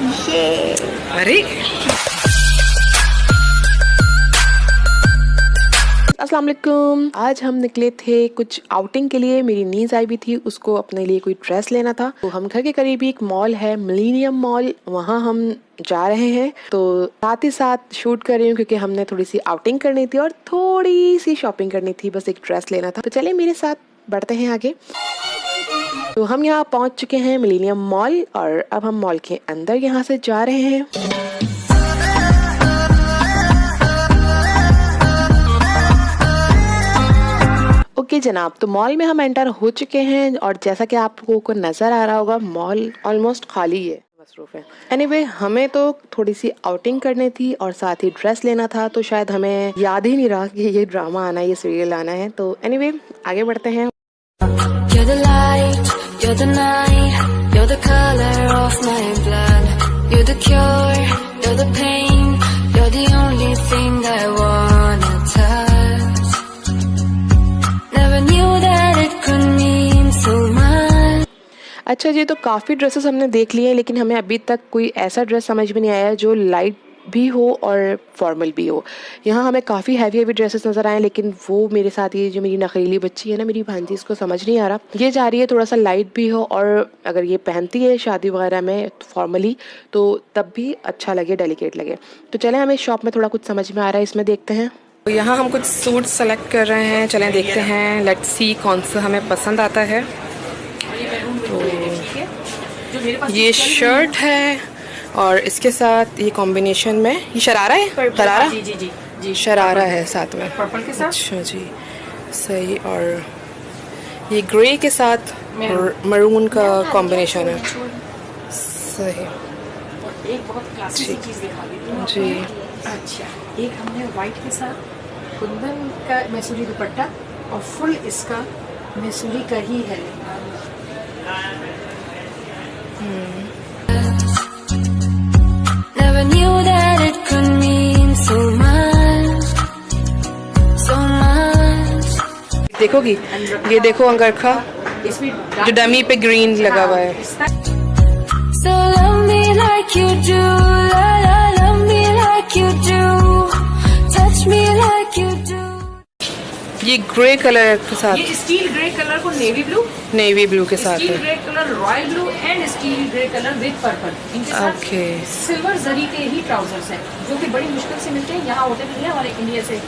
ये अरे अस्सलाम वालेकुम। आज हम निकले थे कुछ आउटिंग के लिए। मेरी नीज आई भी थी, उसको अपने लिए कोई ड्रेस लेना था। तो हम घर के करीब ही एक मॉल है, मिलेनियम मॉल, वहाँ हम जा रहे हैं। तो साथ ही साथ शूट कर रही हूँ क्योंकि हमने थोड़ी सी आउटिंग करनी थी और थोड़ी सी शॉपिंग करनी थी, बस एक ड्रेस लेना था। तो चलिए मेरे साथ बढ़ते हैं आगे। तो हम यहाँ पहुँच चुके हैं मिलेनियम मॉल और अब हम मॉल के अंदर यहाँ से जा रहे हैं। ओके जनाब, तो मॉल में हम एंटर हो चुके हैं और जैसा कि आपको को नजर आ रहा होगा मॉल ऑलमोस्ट खाली है, मसरूफ है। एनीवे, हमें तो थोड़ी सी आउटिंग करनी थी और साथ ही ड्रेस लेना था, तो शायद हमें याद ही नहीं रहा कि ये ड्रामा आना है, ये सीरियल आना है। तो एनीवे आगे बढ़ते हैं। You're the light, you're the night, you're the color of my blood. You're the cure, you're the pain, you're the only thing I wanna touch. Never knew that it could mean so much. अच्छा जी, तो काफ़ी dresses हमने देख लिए हैं, लेकिन हमें अभी तक कोई ऐसा ड्रेस समझ में नहीं आया जो लाइट भी हो और फॉर्मल भी हो। यहाँ हमें काफ़ी हैवी ड्रेसेस नज़र आए, लेकिन वो मेरे साथ, ये जो मेरी नखीली बच्ची है ना, मेरी भांजी, इसको समझ नहीं आ रहा। ये जा रही है थोड़ा सा लाइट भी हो और अगर ये पहनती है शादी वगैरह में फॉर्मली तो तब भी अच्छा लगे, डेलिकेट लगे। तो चलें, हमें शॉप में थोड़ा कुछ समझ में आ रहा है, इसमें देखते हैं। तो यहाँ हम कुछ सूट सेलेक्ट कर रहे हैं, चलें देखते हैं, लेट्स सी कौन सा हमें पसंद आता है। तो ये शर्ट है और इसके साथ ये कॉम्बिनेशन में ये शरारा है, शरारा जी जी जी जी शरारा है साथ में, पर्पल के साथ। अच्छा जी, सही। और ये ग्रे के साथ मरून का कॉम्बिनेशन है, सही एक बहुत क्लासिक सी चीज दिखा देती हूँ जी। अच्छा, एक हमने व्हाइट के साथ कुंदन का मैसूरी दुपट्टा और फुल इसका मैसूरी का ही है। Never knew that it could mean so much, so much. देखोगी, ये देखो अंगरखा इसमें जो डमी पे ग्रीन लगा हुआ है। So love me like you do, la la, love me like you do, touch me like you do. ये ग्रे कलर के साथ, ये स्टील ग्रे कलर को नेवी ब्लू, नेवी ब्लू के साथ स्टील है। Grey colour royal blue and steel grey colour with purple. इनके साथ ओके, सिल्वर जरी के ही ट्राउजर्स हैं जो कि बड़ी मुश्किल से मिलते हैं, यहाँ होते नहीं है हमारे इंडिया से।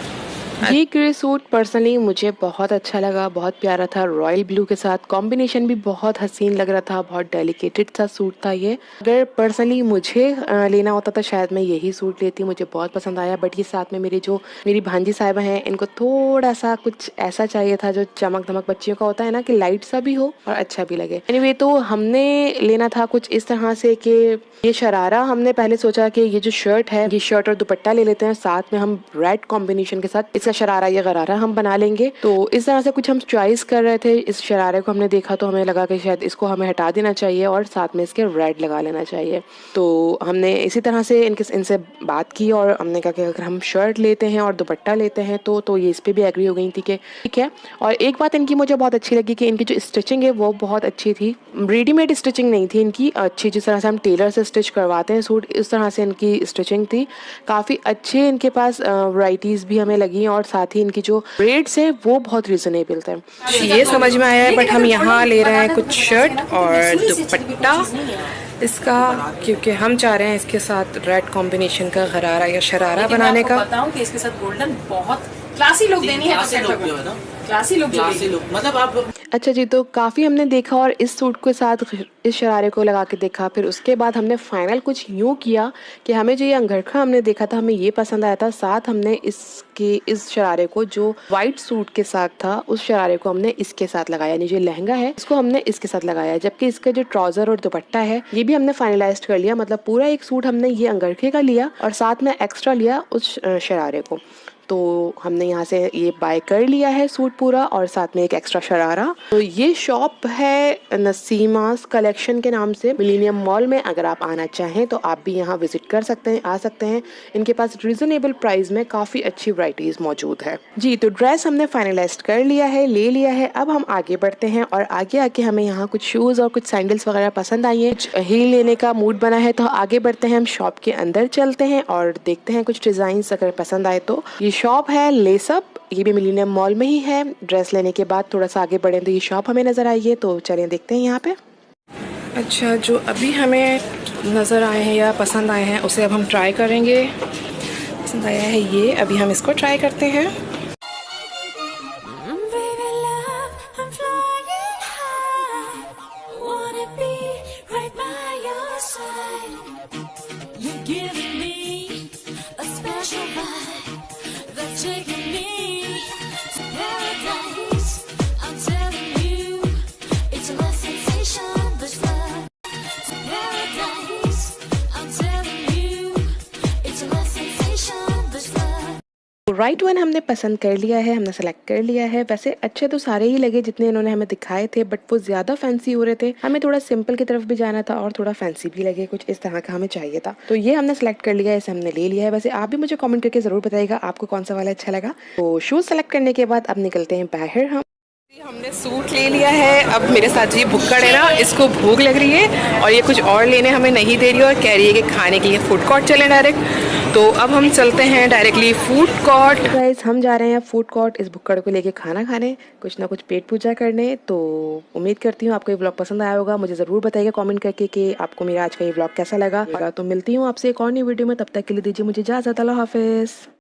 ये ग्रे सूट पर्सनली मुझे बहुत अच्छा लगा, बहुत प्यारा था, रॉयल ब्लू के साथ कॉम्बिनेशन भी बहुत हसीन लग रहा था, बहुत डेलिकेटेड सा सूट था ये। अगर पर्सनली मुझे लेना होता तो शायद मैं यही सूट लेती, मुझे बहुत पसंद आया। बट ये साथ में मेरी भांजी साहिबा हैं, इनको थोड़ा सा कुछ ऐसा चाहिए था जो चमक धमक बच्चियों का होता है ना, कि लाइट सा भी हो और अच्छा भी लगे। एनीवे, तो हमने लेना था कुछ इस तरह से कि ये शरारा, हमने पहले सोचा कि ये जो शर्ट है, ये शर्ट और दुपट्टा ले लेते हैं, साथ में हम रेड कॉम्बिनेशन के साथ इसका शरारा या गरारा हम बना लेंगे। तो इस तरह से कुछ हम चॉइस कर रहे थे। इस शरारे को हमने देखा तो हमें लगा कि शायद इसको हमें हटा देना चाहिए और साथ में इसके रेड लगा लेना चाहिए। तो हमने इसी तरह से इनसे बात की और हमने कहा कि अगर हम शर्ट लेते हैं और दुपट्टा लेते हैं तो ये इस पर भी एग्री हो गई थी कि ठीक है। और एक बात इनकी मुझे बहुत अच्छी लगी कि इनकी जो स्टिचिंग है वो बहुत अच्छी थी, रेडीमेड स्टिचिंग नहीं थी इनकी, अच्छी जिस तरह से हम टेलर से स्टिच करवाते हैं सूट, इस तरह से इनकी स्टिचिंग थी। काफ़ी अच्छे इनके पास वैरायटीज़ भी हमें लगी और साथ ही इनकी जो रेट्स हैं वो बहुत रिजनेबल थे। ये समझ में आया है। बट हम यहाँ ले रहे हैं कुछ शर्ट और दुपट्टा इसका, क्योंकि हम चाह रहे हैं इसके साथ रेड कॉम्बिनेशन का गरारा या शरारा बनाने का। बताऊं कि इसके साथ गोल्डन बहुत क्लासी लुक देनी है, क्लासी लुक मतलब आप। अच्छा जी, तो काफ़ी हमने देखा और इस सूट के साथ इस शरारे को लगा के देखा। फिर उसके बाद हमने फाइनल कुछ यूँ किया कि हमें जो ये अंगरखा हमने देखा था, हमें ये पसंद आया था। साथ हमने इस शरारे को जो वाइट सूट के साथ था, उस शरारे को हमने इसके साथ लगाया, यानी जो लहंगा है इसको हमने इसके साथ लगाया। जबकि इसका जो ट्राउजर और दुपट्टा है ये भी हमने फाइनलाइज कर लिया। मतलब पूरा एक सूट हमने ये अंगरखे का लिया और साथ में एक्स्ट्रा लिया उस शरारे को। तो हमने यहाँ से ये बाय कर लिया है सूट पूरा और साथ में एक एक्स्ट्रा शरारा। तो ये शॉप है नसीमास कलेक्शन के नाम से मिलेनियम मॉल में। अगर आप आना चाहें तो आप भी यहाँ विजिट कर सकते हैं, आ सकते हैं। इनके पास रिजनेबल प्राइस में काफ़ी अच्छी वैरायटीज़ मौजूद है जी। तो ड्रेस हमने फाइनलाइज कर लिया है, ले लिया है। अब हम आगे बढ़ते हैं और आगे आके हमें यहाँ कुछ शूज़ और कुछ सैंडल्स वगैरह पसंद आई है, कुछ हील लेने का मूड बना है। तो आगे बढ़ते हैं, हम शॉप के अंदर चलते हैं और देखते हैं कुछ डिज़ाइंस अगर पसंद आए तो। ये शॉप है लेसअप, ये भी मिलेनियम मॉल में ही है। ड्रेस लेने के बाद थोड़ा सा आगे बढ़े तो ये शॉप हमें नज़र आई है, तो चलें देखते हैं यहाँ पे। अच्छा, जो अभी हमें नज़र आए हैं या पसंद आए हैं उसे अब हम ट्राई करेंगे। पसंद आया है ये, अभी हम इसको ट्राई करते हैं। Baby love, I'm flying high. Wanna be right by your side. You're giving me a special vibe that's taking me to paradise. I'm telling you, it's a love sensation, this love to paradise. I'm telling you, it's a love sensation, this love. Right one हमने पसंद कर लिया है, हमने select कर लिया है। वैसे अच्छे तो सारे ही लगे जितने इन्होंने हमें दिखाए थे, बट वो ज़्यादा फैंसी हो रहे थे। हमें थोड़ा सिंपल की तरफ भी जाना था और थोड़ा फैंसी भी लगे, कुछ इस तरह का हमें चाहिए था। तो ये हमने सेलेक्ट कर लिया है, इसे हमने ले लिया है। वैसे आप भी मुझे कमेंट करके ज़रूर बताइएगा आपको कौन सा वाला अच्छा लगा। तो शूज़ सेलेक्ट करने के बाद अब निकलते हैं बाहर। हमने सूट ले लिया है। अब मेरे साथ ये भुक्कड़ है ना, इसको भूख लग रही है और ये कुछ और लेने हमें नहीं दे रही और कह रही है कि खाने के लिए फूड कोर्ट चलें डायरेक्ट। तो अब हम चलते हैं डायरेक्टली फूड कोर्ट। गाइस हम जा रहे हैं फूड कोर्ट इस भुक्कड़ को लेके खाना खाने, कुछ ना कुछ पेट पूजा करने। तो उम्मीद करती हूँ आपको ये व्लॉग पसंद आया होगा। मुझे ज़रूर बताइएगा कमेंट करके कि आपको मेरा आज का ये व्लॉग कैसा लगा। तो मिलती हूँ आपसे एक और नई वीडियो में, तब तक के लिए दीजिए मुझे इजाज़त। अल्लाह हाफिज़।